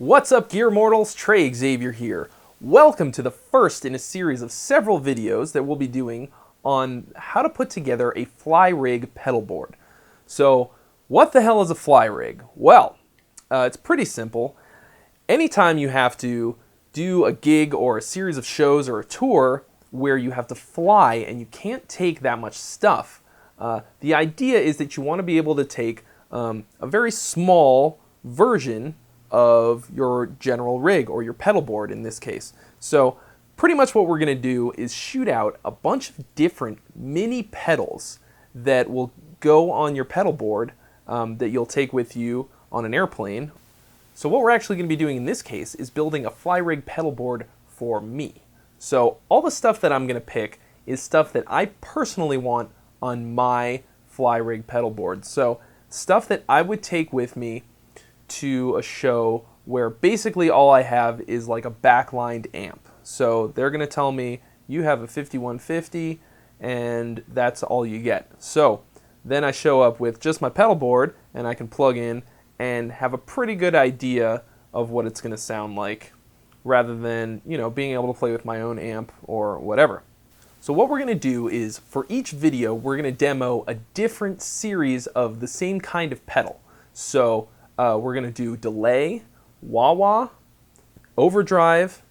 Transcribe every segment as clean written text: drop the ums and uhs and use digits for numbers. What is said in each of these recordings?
What's up, Gear Mortals? Trey, Xavier here. Welcome to the first in a series of several videos that we'll be doing on how to put together a fly rig pedal board. So, what the hell is a fly rig? Well, it's pretty simple. Anytime you have to do a gig or a series of shows or a tour where you have to fly and you can't take that much stuff, the idea is that you want to be able to take a very small version of your general rig, or your pedal board in this case. So pretty much what we're going to do is shoot out a bunch of different mini pedals that will go on your pedal board that you'll take with you on an airplane. So what we're actually going to be doing in this case is building a fly rig pedal board for me. So all the stuff that I'm going to pick is stuff that I personally want on my fly rig pedal board. So stuff that I would take with me to a show where basically all I have is like a backlined amp. So they're going to tell me you have a 5150 and that's all you get. So then I show up with just my pedal board and I can plug in and have a pretty good idea of what it's going to sound like, rather than, being able to play with my own amp or whatever. So what we're going to do is, for each video, we're going to demo a different series of the same kind of pedal. So we're going to do delay, wah-wah, overdrive,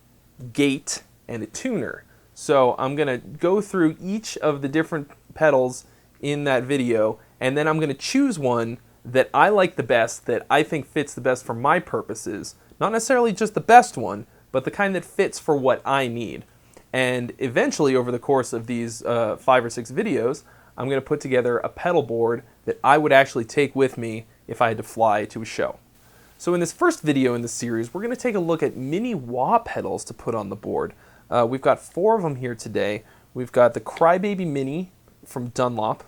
gate, and a tuner. So I'm going to go through each of the different pedals in that video, and then I'm going to choose one that I like the best, that I think fits the best for my purposes. Not necessarily just the best one, but the kind that fits for what I need. And eventually, over the course of these 5 or 6 videos, I'm going to put together a pedal board that I would actually take with me if I had to fly to a show. So in this first video in the series, we're going to take a look at mini wah pedals to put on the board. We've got 4 of them here today. We've got the Crybaby Mini from Dunlop,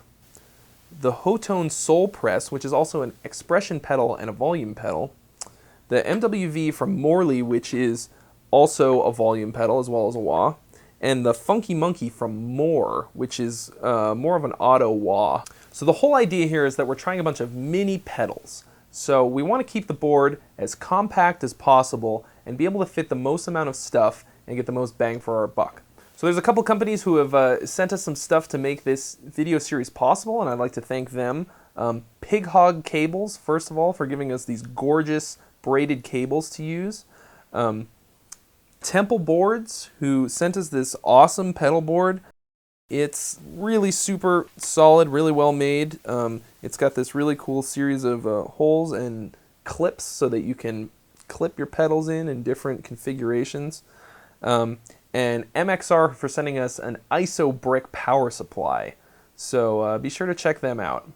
the Hotone Soul Press, which is also an expression pedal and a volume pedal, the MWV from Morley, which is also a volume pedal as well as a wah, and the Funky Monkey from Mooer, which is more of an auto wah. So the whole idea here is that we're trying a bunch of mini pedals. So we want to keep the board as compact as possible and be able to fit the most amount of stuff and get the most bang for our buck. So there's a couple companies who have sent us some stuff to make this video series possible, and I'd like to thank them. Pig Hog Cables, first of all, for giving us these gorgeous braided cables to use. Temple Boards, who sent us this awesome pedal board. It's really super solid, really well made. It's got this really cool series of holes and clips so that you can clip your pedals in different configurations. And MXR for sending us an ISO brick power supply. So be sure to check them out.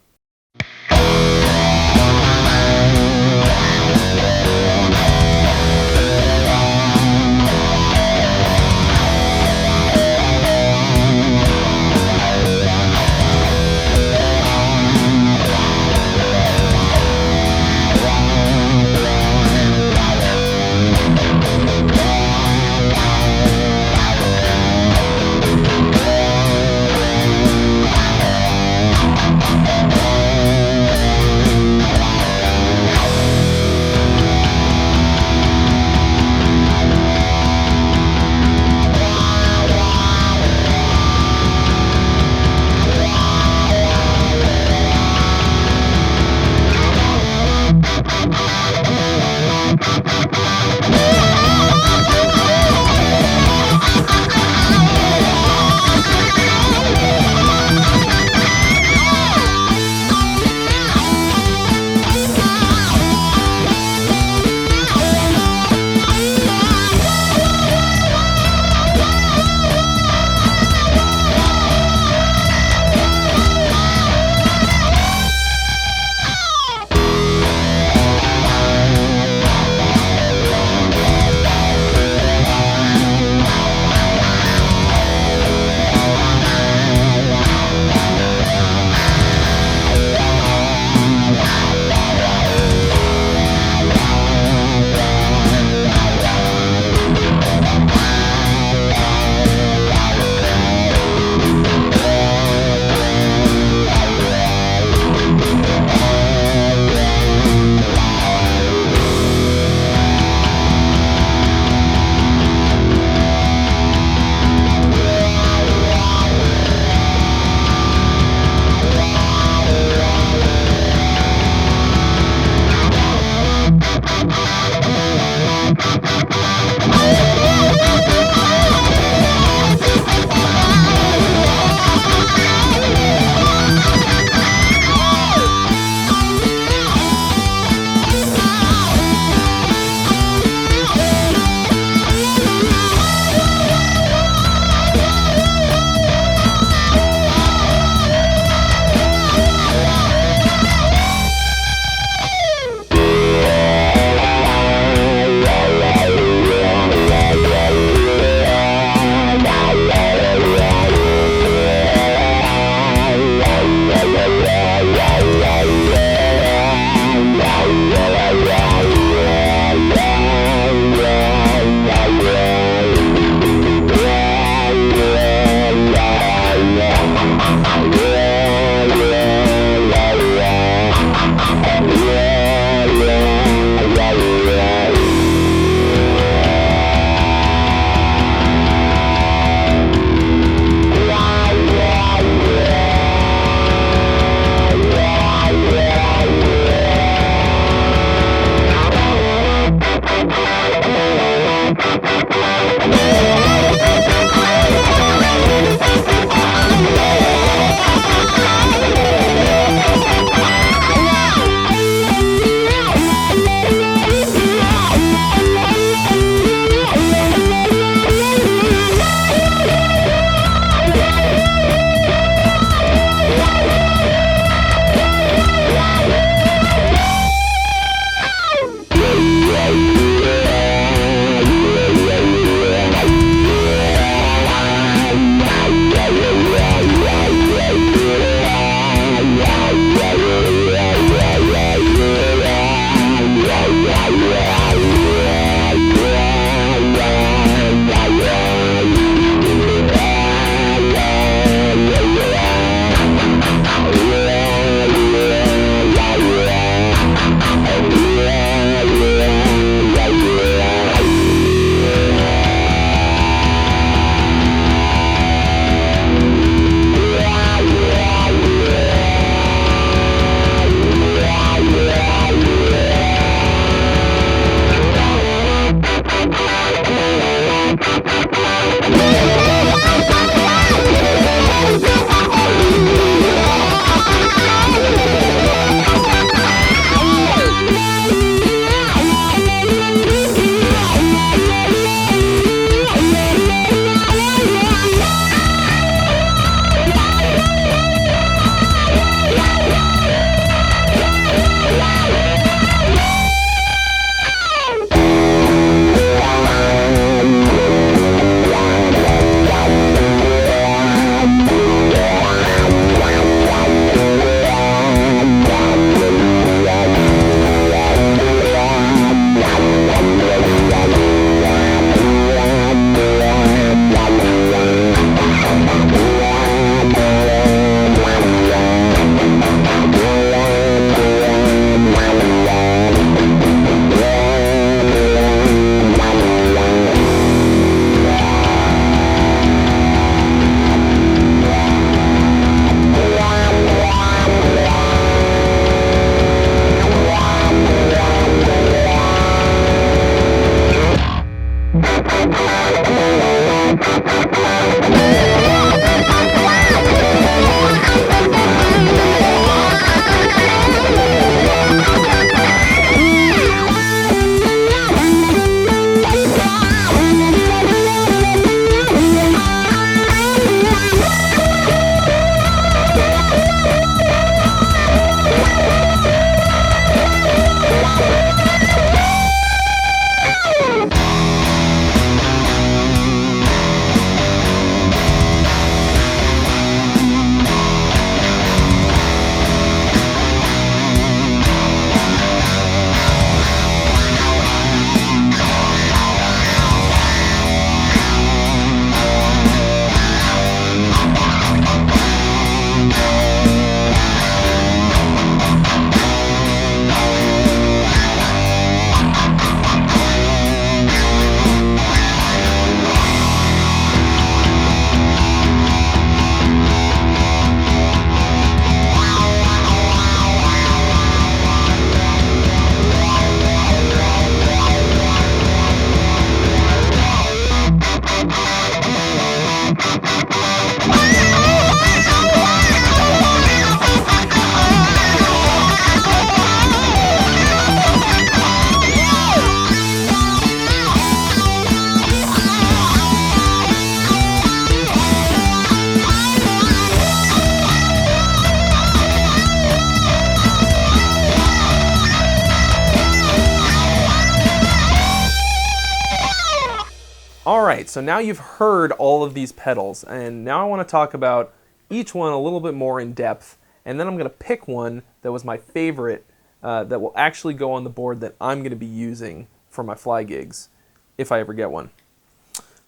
right, so now you've heard all of these pedals, and now I want to talk about each one a little bit more in depth, and then I'm going to pick one that was my favorite that will actually go on the board that I'm going to be using for my fly gigs, if I ever get one.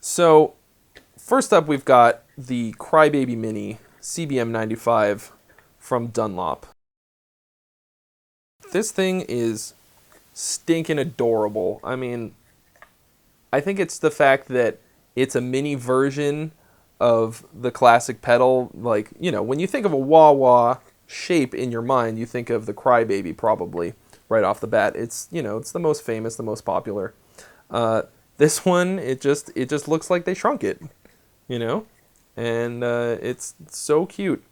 So, first up we've got the Crybaby Mini CBM 95 from Dunlop. This thing is stinking adorable. I mean, I think it's the fact that it's a mini version of the classic pedal. Like, you know, when you think of a wah-wah shape in your mind, you think of the Crybaby probably right off the bat. It's, you know, it's the most famous, the most popular. This one, it just looks like they shrunk it, you know, and it's so cute.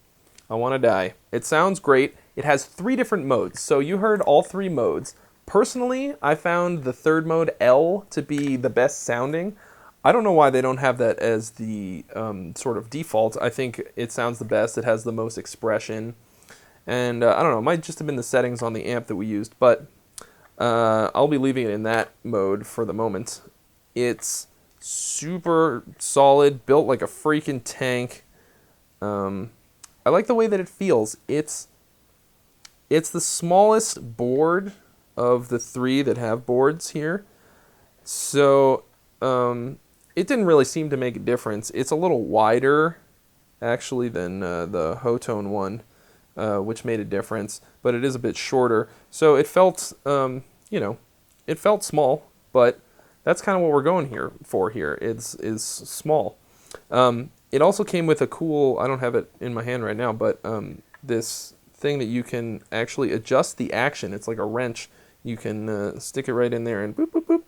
I want to die. It sounds great. It has 3 different modes, so you heard all 3 modes. Personally, I found the third mode, L, to be the best sounding. I don't know why they don't have that as the sort of default. I think it sounds the best. It has the most expression. And I don't know, it might just have been the settings on the amp that we used, but I'll be leaving it in that mode for the moment. It's super solid, built like a freaking tank. I like the way that it feels. It's the smallest board of the 3 that have boards here. So it didn't really seem to make a difference. It's a little wider, actually, than the Hotone one, which made a difference. But it is a bit shorter. So it felt, you know, it felt small. But that's kind of what we're going for here. Is small. It also came with a cool, I don't have it in my hand right now, but this thing that you can actually adjust the action. It's like a wrench. You can stick it right in there and boop, boop, boop,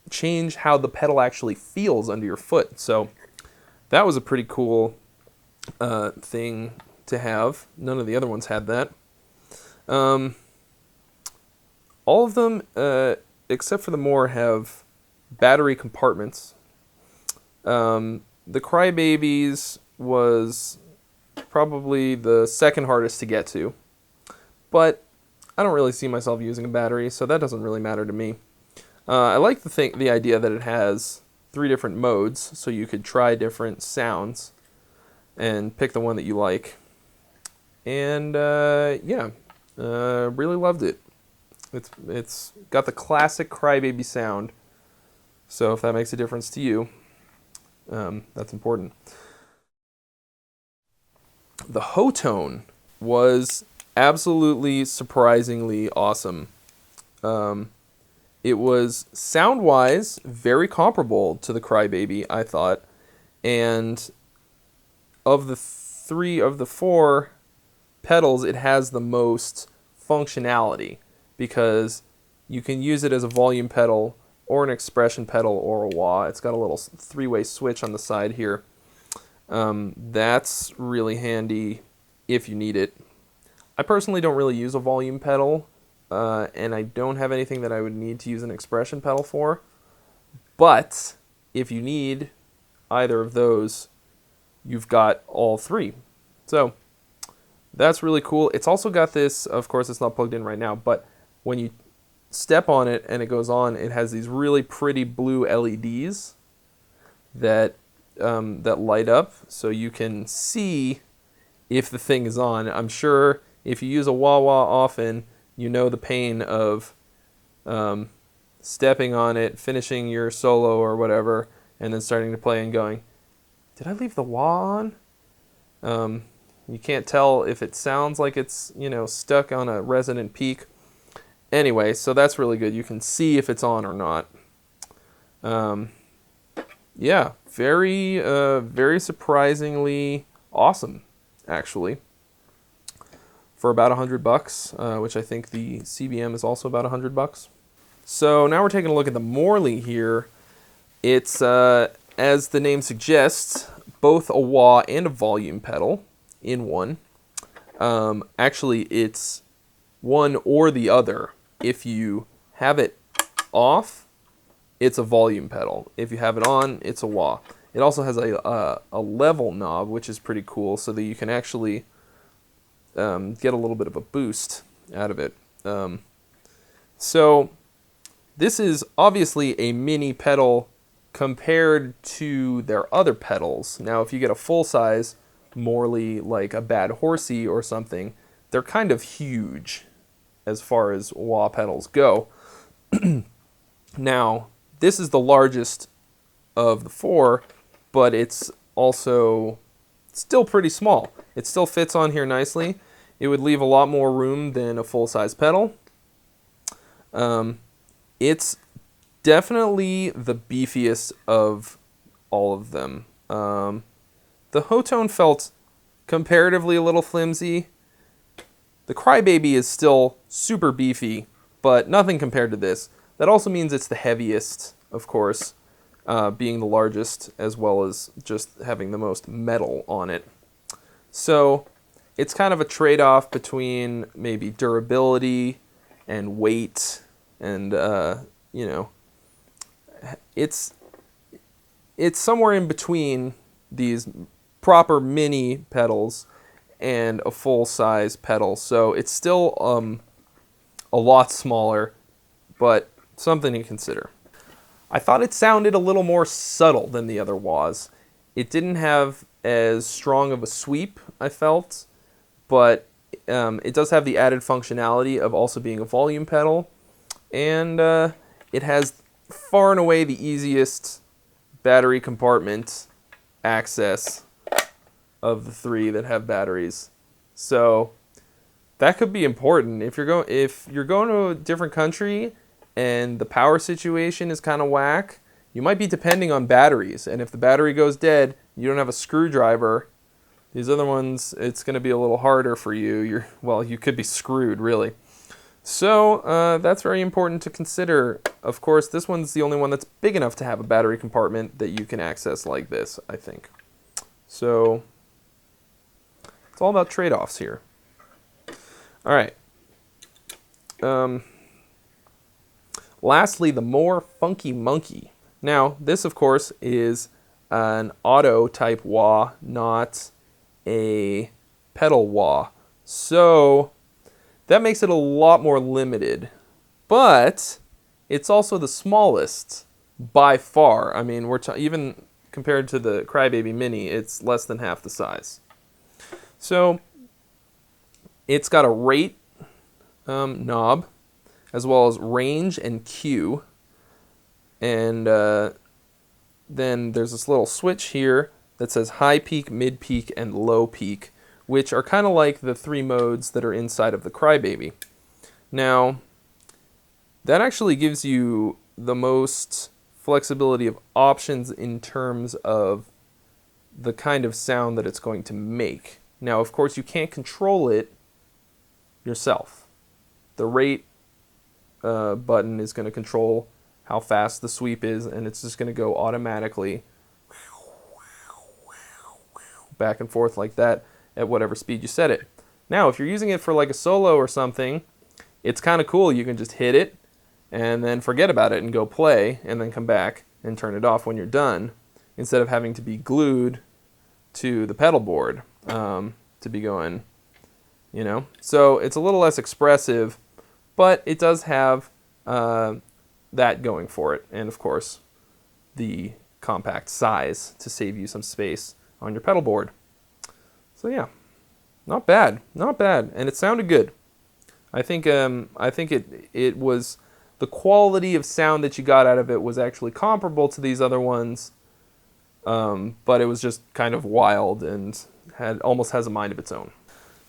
change how the pedal actually feels under your foot. So that was a pretty cool thing to have. None of the other ones had that. All of them, except for the Mooer, have battery compartments. The Crybabies was probably the second hardest to get to, but I don't really see myself using a battery, so that doesn't really matter to me. I like the idea that it has 3 different modes, so you could try different sounds and pick the one that you like. And yeah, really loved it. It's got the classic Crybaby sound, so if that makes a difference to you, that's important. The Hotone was absolutely surprisingly awesome. It was sound-wise very comparable to the Crybaby, I thought, and of the 4 pedals, it has the most functionality because you can use it as a volume pedal or an expression pedal or a wah. It's got a little 3-way switch on the side here. That's really handy if you need it. I personally don't really use a volume pedal, and I don't have anything that I would need to use an expression pedal for. But if you need either of those, you've got all 3. So that's really cool. It's also got this, of course it's not plugged in right now, but when you step on it and it goes on, it has these really pretty blue LEDs that light up, so you can see if the thing is on. I'm sure if you use a wah-wah often, you know the pain of stepping on it, finishing your solo or whatever, and then starting to play and going, did I leave the wah on? You can't tell if it sounds like it's, you know, stuck on a resonant peak. Anyway, so that's really good. You can see if it's on or not. Yeah, very surprisingly awesome, actually. For about $100, which I think the CBM is also about $100. So now we're taking a look at the Morley here. It's, as the name suggests, both a wah and a volume pedal in one. Actually, it's one or the other. If you have it off, it's a volume pedal. If you have it on, it's a wah. It also has a level knob, which is pretty cool, so that you can actually get a little bit of a boost out of it. So this is obviously a mini pedal compared to their other pedals. Now, if you get a full-size Morley, like a Bad Horsey or something, they're kind of huge as far as wah pedals go. Now, this is the largest of the four, but it's also still pretty small. It still fits on here nicely. It would leave a lot more room than a full-size pedal. It's definitely the beefiest of all of them. The Hotone felt comparatively a little flimsy. The Crybaby is still super beefy, but nothing compared to this. That also means it's the heaviest, of course, being the largest, as well as just having the most metal on it. So it's kind of a trade-off between maybe durability and weight, and you know, it's somewhere in between these proper mini pedals and a full-size pedal. So it's still a lot smaller, but something to consider. I thought it sounded a little more subtle than the other wahs. It didn't have as strong of a sweep, I felt, but it does have the added functionality of also being a volume pedal, and it has far and away the easiest battery compartment access of the three that have batteries. So that could be important if you're going to a different country and the power situation is kind of whack. You might be depending on batteries, and if the battery goes dead, you don't have a screwdriver. These other ones, it's going to be a little harder for you. You could be screwed, really. So that's very important to consider. Of course, this one's the only one that's big enough to have a battery compartment that you can access like this, I think. So it's all about trade-offs here. All right. Lastly, the Mooer Funky Monkey. Now, this, of course, is an auto type wah, not a pedal wah. So that makes it a lot more limited. But it's also the smallest by far. I mean, even compared to the Crybaby Mini, it's less than half the size. So it's got a rate knob, as well as range and Q. And then there's this little switch here that says high peak, mid peak, and low peak, which are kind of like the three modes that are inside of the Crybaby. Now, that actually gives you the most flexibility of options in terms of the kind of sound that it's going to make. Now, of course, you can't control it yourself. The rate button is going to control how fast the sweep is, and it's just going to go automatically back and forth like that at whatever speed you set it. Now, if you're using it for like a solo or something, it's kind of cool. You can just hit it and then forget about it and go play and then come back and turn it off when you're done, instead of having to be glued to the pedal board to be going, you know. So it's a little less expressive, but it does have that going for it, and of course the compact size to save you some space on your pedal board. So yeah, not bad, and it sounded good. I think it was, the quality of sound that you got out of it was actually comparable to these other ones, but it was just kind of wild and almost has a mind of its own.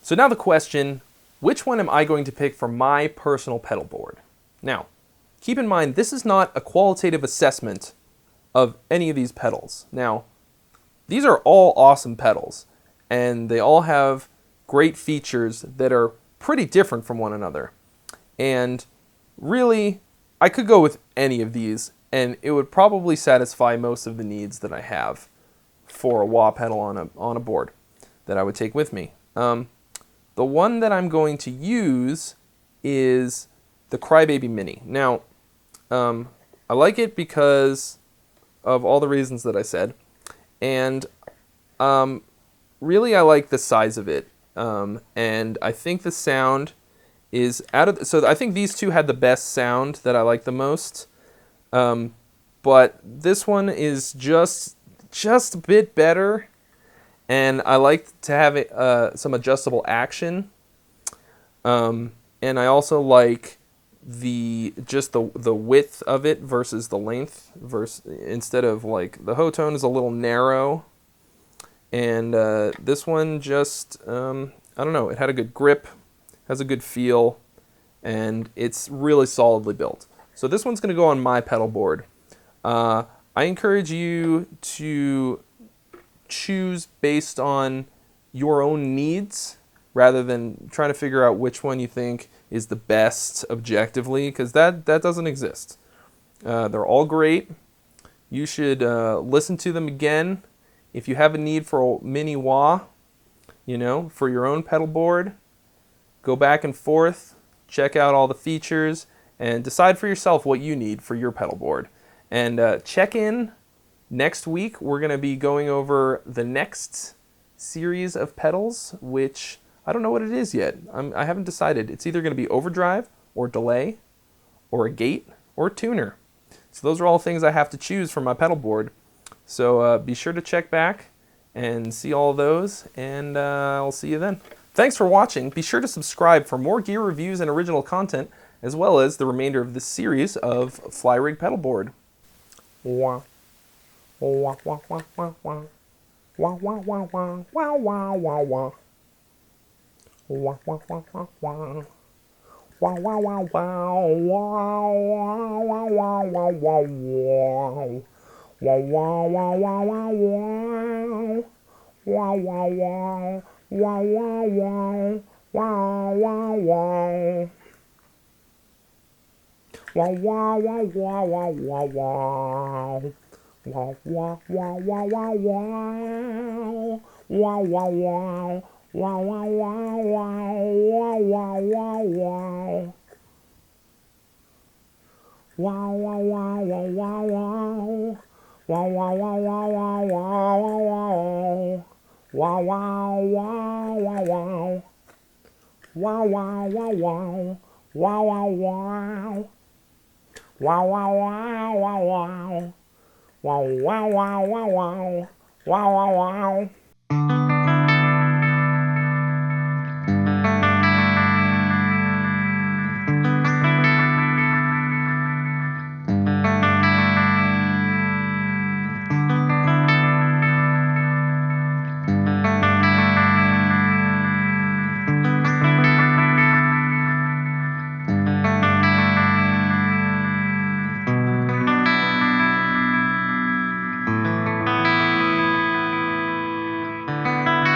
So now the question, which one am I going to pick for my personal pedal board? Now, keep in mind, this is not a qualitative assessment of any of these pedals. Now, these are all awesome pedals, and they all have great features that are pretty different from one another. And really, I could go with any of these, and it would probably satisfy most of the needs that I have for a wah pedal on a board that I would take with me. The one that I'm going to use is the Crybaby Mini. Now, I like it because of all the reasons that I said, and really I like the size of it, and I think the sound is so I think these two had the best sound that I like the most. but this one is just a bit better, and I like to have it, some adjustable action, and I also like the width of it versus the length. Instead of like the Hotone is a little narrow, and this one just I don't know. It had a good grip, has a good feel, and it's really solidly built. So this one's going to go on my pedal board. I encourage you to choose based on your own needs rather than trying to figure out which one you think is the best objectively, because that doesn't exist. They're all great. You should listen to them again. If you have a need for a mini wah, for your own pedal board, go back and forth, check out all the features, and decide for yourself what you need for your pedal board. And check in next week. We're going to be going over the next series of pedals, which I don't know what it is yet. I haven't decided. It's either going to be overdrive or delay or a gate or a tuner. So those are all things I have to choose for my pedal board. So be sure to check back and see all those, and I'll see you then. Thanks for watching. Be sure to subscribe for more gear reviews and original content, as well as the remainder of this series of Fly Rig Pedal Board. Wah. Wah, wah, wah, wah, wah. Wah, wah, wah, wah. Wah, wah, wah, wah. Wah, wah, wah, wah, wah. Wow, wow, wow, wow, wow, wow, wow, wow, wow, wow. Wow, wow, wow, wow, wow, wow. Wow, wow, wow. Wow, wow, wow. Wow, wow, wow. Wow, wow, wow, wow, wow, wow, wow. Wow, wow, wow, wow, wow, wow. Wow, wow, wow. Wow, wow, wow, wow, wow, wow, wow, wow. Wow, wow, wow, wow, wow, wow. Wow, wow, wow, wow, wow, wow, wow. Wow, wow, wow, wow, wow. Wow, wow, wow, wow. Wow, wow, wow. Wow, wow, wow, wow, wow. Wow, wow, wow, wow, wow. Wow, wow, wow.